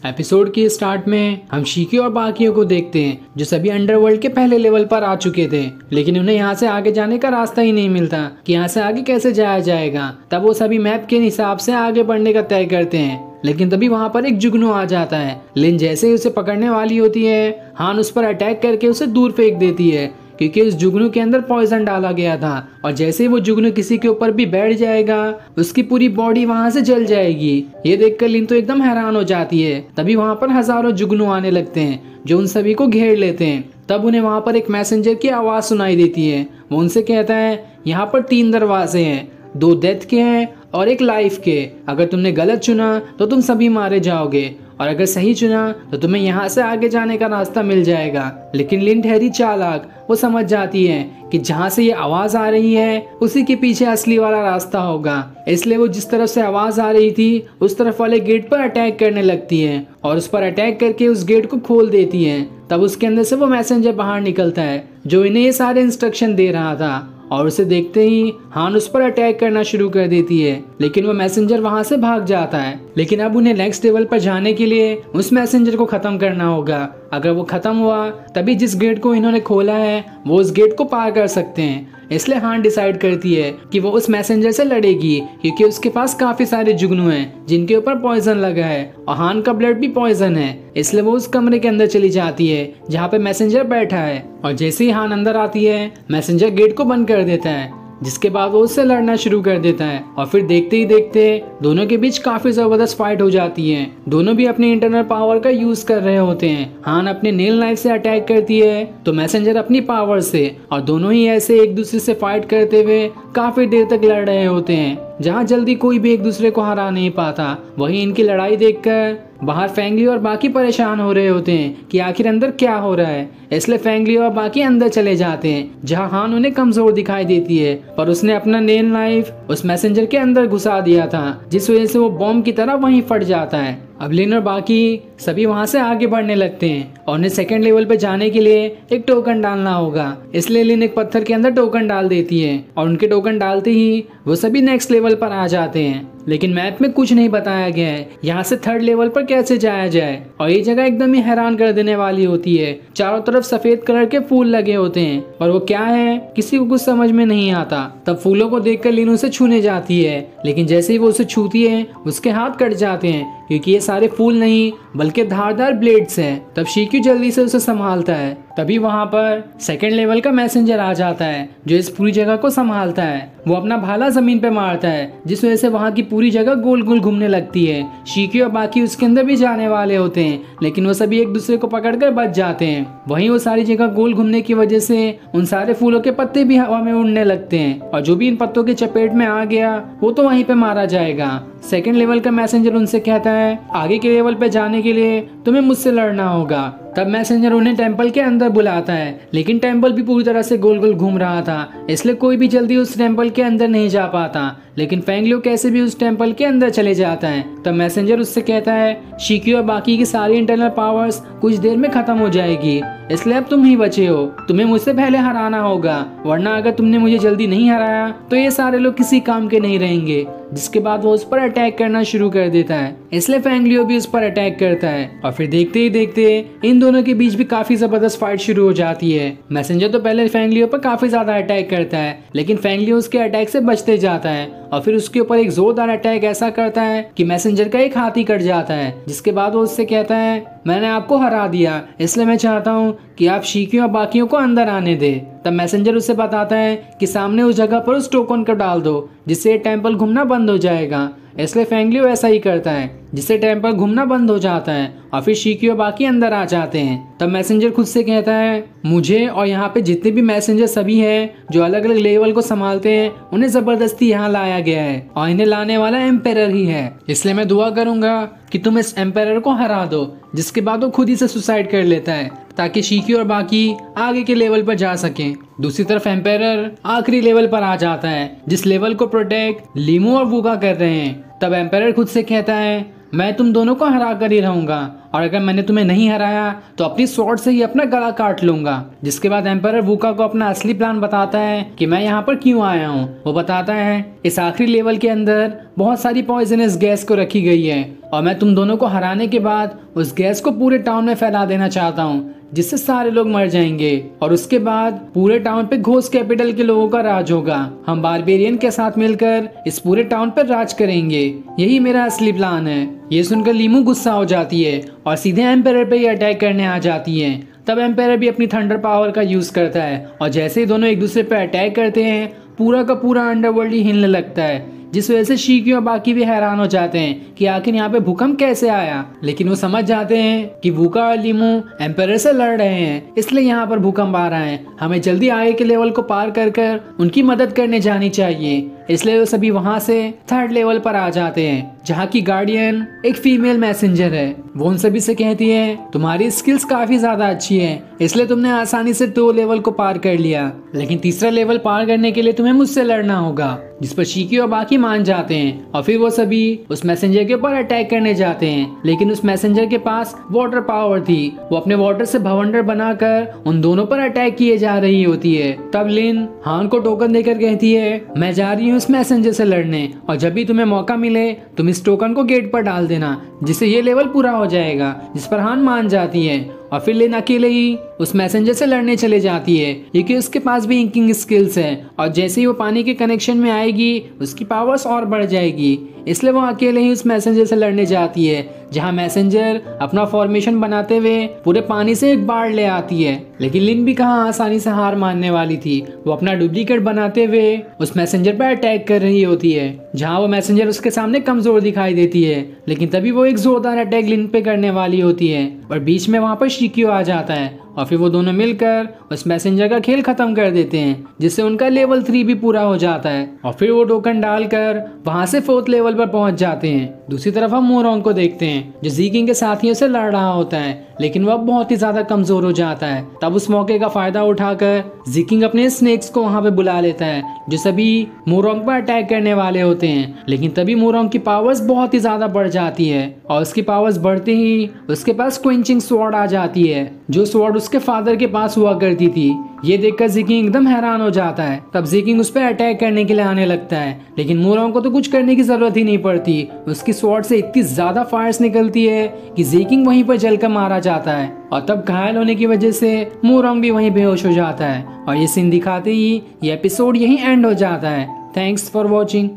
Episode के start में हम शिकी और बाकियों को देखते हैं जो सभी अंडरवर्ल्ड के पहले लेवल पर आ चुके थे, लेकिन उन्हें यहाँ से आगे जाने का रास्ता ही नहीं मिलता कि यहाँ से आगे कैसे जाया जाएगा। तब वो सभी मैप के हिसाब से आगे बढ़ने का तय करते हैं, लेकिन तभी वहाँ पर एक जुगनू आ जाता है। लिन जैसे ही उसे पकड़ने वाली होती है, हान उस पर अटैक करके उसे दूर फेंक देती है क्योंकि उस जुगनू के अंदर पॉइजन डाला गया था और जैसे ही वो जुगनू किसी के ऊपर भी बैठ जाएगा उसकी पूरी बॉडी वहां से जल जाएगी। ये देखकर लिन तो एकदम हैरान हो जाती है। तभी वहां पर हजारों जुगनू आने लगते हैं जो उन सभी को घेर लेते हैं। तब उन्हें वहां पर एक मैसेंजर की आवाज सुनाई देती है। वो उनसे कहता है यहाँ पर 3 दरवाजे हैं, 2 डेथ के हैं और 1 लाइफ के। अगर तुमने गलत चुना तो तुम सभी मारे जाओगे और अगर सही चुना तो तुम्हें यहाँ से आगे जाने का रास्ता मिल जाएगा। लेकिन लिन ठहरी चालाक, वो समझ जाती है कि जहाँ से ये आवाज आ रही है उसी के पीछे असली वाला रास्ता होगा। इसलिए वो जिस तरफ से आवाज आ रही थी उस तरफ वाले गेट पर अटैक करने लगती है और उस पर अटैक करके उस गेट को खोल देती है। तब उसके अंदर से वो मैसेंजर बाहर निकलता है जो इन्हें ये सारे इंस्ट्रक्शन दे रहा था और उसे देखते ही हान उस पर अटैक करना शुरू कर देती है, लेकिन वो मैसेंजर वहां से भाग जाता है। लेकिन अब उन्हें नेक्स्ट लेवल पर जाने के लिए उस मैसेंजर को खत्म करना होगा। अगर वो खत्म हुआ तभी जिस गेट को इन्होंने खोला है वो उस गेट को पार कर सकते हैं। इसलिए हान डिसाइड करती है कि वो उस मैसेंजर से लड़ेगी क्योंकि उसके पास काफी सारे जुगनू हैं जिनके ऊपर पॉइजन लगा है और हान का ब्लड भी पॉइजन है। इसलिए वो उस कमरे के अंदर चली जाती है जहाँ पे मैसेंजर बैठा है और जैसे ही हान अंदर आती है मैसेंजर गेट को बंद कर देता है, जिसके बाद वो उससे लड़ना शुरू कर देता है और फिर देखते ही देखते दोनों के बीच काफी जबरदस्त फाइट हो जाती है। दोनों भी अपने इंटरनल पावर का यूज कर रहे होते हैं। हान अपने नेल नाइफ से अटैक करती है तो मैसेंजर अपनी पावर से, और दोनों ही ऐसे एक दूसरे से फाइट करते हुए काफी देर तक लड़ रहे होते हैं जहाँ जल्दी कोई भी एक दूसरे को हरा नहीं पाता। वहीं इनकी लड़ाई देखकर बाहर फेंगली और बाकी परेशान हो रहे होते हैं कि आखिर अंदर क्या हो रहा है। इसलिए फेंगली और बाकी अंदर चले जाते हैं जहां हान उन्हें कमजोर दिखाई देती है, पर उसने अपना नेल नाइफ उस मैसेंजर के अंदर घुसा दिया था जिस वजह से वो बॉम्ब की तरह वहीं फट जाता है। अब लिन और बाकी सभी वहां से आगे बढ़ने लगते हैं और उन्हें सेकंड लेवल पे जाने के लिए एक टोकन डालना होगा। इसलिए लिन एक पत्थर के अंदर टोकन डाल देती है और उनके टोकन डालते ही वो सभी नेक्स्ट लेवल पर आ जाते हैं। लेकिन मैप में कुछ नहीं बताया गया है यहाँ से 3rd लेवल पर कैसे जाया जाए और ये जगह एकदम ही हैरान कर देने वाली होती है। चारों तरफ सफेद कलर के फूल लगे होते हैं पर वो क्या है किसी को कुछ समझ में नहीं आता। तब फूलों को देखकर लिन उसे छूने जाती है, लेकिन जैसे ही वो उसे छूती है उसके हाथ कट जाते हैं क्योंकि ये सारे फूल नहीं बल्कि धारदार ब्लेड्स हैं। तब शिक्यू जल्दी से उसे संभालता है। तभी वहां पर 2nd लेवल का मैसेंजर आ जाता है जो इस पूरी जगह को संभालता है। वो अपना भाला जमीन पे मारता है जिस वजह से वहां की पूरी जगह गोल गोल घूमने लगती है। शिक्यू और बाकी उसके अंदर भी जाने वाले होते हैं लेकिन वो सभी एक दूसरे को पकड़कर बच जाते हैं। वहीं वो सारी जगह गोल घूमने की वजह से उन सारे फूलों के पत्ते भी हवा में उड़ने लगते हैं और जो भी इन पत्तों की चपेट में आ गया वो तो वहीं पे मारा जाएगा। 2nd लेवल का मैसेंजर उनसे कहता है आगे के लेवल पे जाने के लिए तुम्हें मुझसे लड़ना होगा। तब मैसेंजर उन्हें टेंपल के अंदर बुलाता है, लेकिन टेंपल भी पूरी तरह से गोल गोल घूम रहा था इसलिए कोई भी जल्दी उस टेंपल के अंदर नहीं जा पाता। लेकिन फेंगलियो कैसे भी उस टेंपल के अंदर चले जाता है। तब मैसेंजर उससे कहता है शिक्यू और बाकी की सारी इंटरनल पावर्स कुछ देर में खत्म हो जाएगी, इसलिए अब तुम ही बचे हो। तुम्हें मुझसे पहले हराना होगा, वरना अगर तुमने मुझे जल्दी नहीं हराया तो ये सारे लोग किसी काम के नहीं रहेंगे। जिसके बाद वो उस पर अटैक करना शुरू कर देता है, इसलिए फेंगलियो भी उस पर अटैक करता है और फिर देखते ही देखते इन दोनों के बीच भी काफी जबरदस्त फाइट शुरू हो जाती है। मैसेंजर तो पहले फेंगलियो पर काफी ज्यादा अटैक करता है लेकिन फेंगलियो उसके अटैक से बचते जाता है और फिर उसके ऊपर एक जोरदार अटैक ऐसा करता है कि मैसेंजर का एक हाथ ही कट जाता है। जिसके बाद वो उससे कहता है मैंने आपको हरा दिया, इसलिए मैं चाहता हूँ कि आप शिक्यू और बाकियों को अंदर आने दे। तब मैसेंजर उसे बताता है कि सामने उस जगह पर उस टोकन को डाल दो जिससे टेंपल घूमना बंद हो जाएगा। इसलिए फेंगलियो ऐसा ही करता है जिससे टेंपल घूमना बंद हो जाता है और फिर शिक्यू और बाकी अंदर आ जाते हैं। तब मैसेंजर खुद से कहता है मुझे और यहाँ पे जितने भी मैसेंजर सभी हैं जो अलग अलग लेवल को संभालते हैं उन्हें जबरदस्ती यहाँ लाया गया है और इन्हें लाने वाला एम्पेरर ही है। इसलिए मैं दुआ करूंगा कि तुम इस एम्पेरर को हरा दो। जिसके बाद वो खुद ही से सुसाइड कर लेता है ताकि शिक्यू और बाकी आगे के लेवल पर जा सकें। दूसरी तरफ एम्पेरर आखिरी लेवल पर आ जाता है जिस लेवल को प्रोटेक्ट लीमू और वूका कर रहे हैं। तब एम्पेरर खुद से कहता है मैं तुम दोनों को हरा कर ही रहूंगा और अगर मैंने तुम्हें नहीं हराया तो अपनी स्वॉर्ड से ही अपना गला काट लूंगा। जिसके बाद एम्पायर वूका को अपना असली प्लान बताता है कि मैं यहाँ पर क्यों आया हूँ। वो बताता है इस आखिरी लेवल के अंदर बहुत सारी पॉइजनस गैस को रखी गई है और मैं तुम दोनों को हराने के बाद उस गैस को पूरे टाउन में फैला देना चाहता हूँ, जिससे सारे लोग मर जाएंगे और उसके बाद पूरे टाउन पे घोस्ट कैपिटल के लोगों का राज होगा। हम बारबेरियन के साथ मिलकर इस पूरे टाउन पर राज करेंगे। यही मेरा असली प्लान है। ये सुनकर लीमू गुस्सा हो जाती है और सीधे एम्पायर पे ही अटैक करने आ जाती है। तब एम्पायर भी अपनी थंडर पावर का यूज करता है और जैसे ही दोनों एक दूसरे पे अटैक करते हैं पूरा का पूरा अंडरवर्ल्ड ही हिलने लगता है, जिस वजह से शीकी और बाकी भी हैरान हो जाते हैं कि आखिर यहाँ पे भूकंप कैसे आया। लेकिन वो समझ जाते हैं कि वूका और लीमू एम्पायर से लड़ रहे हैं, इसलिए यहाँ पर भूकंप आ रहा है। हमें जल्दी आगे के लेवल को पार कर कर उनकी मदद करने जानी चाहिए। इसलिए वो सभी वहाँ से थर्ड लेवल पर आ जाते हैं, जहाँ की गार्डियन एक फीमेल मैसेंजर है। वो उन सभी से कहती है तुम्हारी स्किल्स काफी ज्यादा अच्छी है, इसलिए तुमने आसानी से 2 लेवल को पार कर लिया, लेकिन तीसरा लेवल पार करने के लिए तुम्हें मुझसे लड़ना होगा। जिस पर शीकी और बाकी मान जाते हैं और फिर वो सभी उस मैसेंजर के ऊपर अटैक करने जाते हैं। लेकिन उस मैसेंजर के पास वाटर पावर थी। वो अपने वाटर से भवंडर बनाकर उन दोनों पर अटैक किए जा रही होती है। तब लिन हान को टोकन देकर कहती है मैं जा रही हूँ उस मैसेंजर से लड़ने, और जब भी तुम्हें मौका मिले तुम इस टोकन को गेट पर डाल देना, जिससे ये लेवल पूरा हो जाएगा। जिस पर हान मान जाती है और फिर लिन अकेले ही उस मैसेंजर से लड़ने चले जाती है, क्योंकि उसके पास भी इंकिंग स्किल्स है और जैसे ही वो पानी के कनेक्शन में आएगी उसकी पावर्स और बढ़ जाएगी। इसलिए वो अकेले ही उस मैसेंजर से लड़ने जाती है, जहाँ मैसेंजर अपना फॉर्मेशन बनाते हुए पूरे पानी से एक बाढ़ ले आती है। लेकिन लिन भी कहाँ आसानी से हार मानने वाली थी। वो अपना डुप्लीकेट बनाते हुए उस मैसेंजर पर अटैक कर रही होती है, जहाँ वो मैसेंजर उसके सामने कमजोर दिखाई देती है। लेकिन तभी वो एक जोरदार अटैक लिन पे करने वाली होती है और बीच में वहाँ पर शिकियो आ जाता है और फिर वो दोनों मिलकर उस मैसेंजर का खेल खत्म कर देते हैं, जिससे उनका लेवल 3 भी पूरा हो जाता है। और फिर वो टोकन डालकर वहां से 4th लेवल पर पहुंच जाते हैं। दूसरी तरफ हम मोरोंग को देखते हैं, जो ज़ीकिंग के साथियों से लड़ रहा होता है, लेकिन वह बहुत ही ज्यादा कमजोर हो जाता है। तब उस मौके का फायदा उठाकर ज़ीकिंग अपने स्नेक्स को वहां पे बुला लेता है, जो सभी मोरोंग पर अटैक करने वाले होते हैं। लेकिन तभी मोरोंग की पावर्स बहुत ही ज्यादा बढ़ जाती है और उसकी पावर्स बढ़ते ही उसके पास क्विंचिंग स्वॉर्ड आ जाती है, जो स्वॉर्ड उसके फादर के पास हुआ करती थी। ये देखकर ज़ीकिंग एकदम हैरान हो जाता है। तब ज़ीकिंग उस पर अटैक करने के लिए आने लगता है, लेकिन मोरोंग को तो कुछ करने की जरूरत ही नहीं पड़ती। उसकी स्वॉर्ड से इतनी ज्यादा फायर्स निकलती है कि ज़ीकिंग वहीं पर जलकर मारा जाता है और तब घायल होने की वजह से मोरोंग भी वहीं बेहोश हो जाता है। और ये सीन दिखाते ही ये एपिसोड यहीं एंड हो जाता है। Thanks for watching.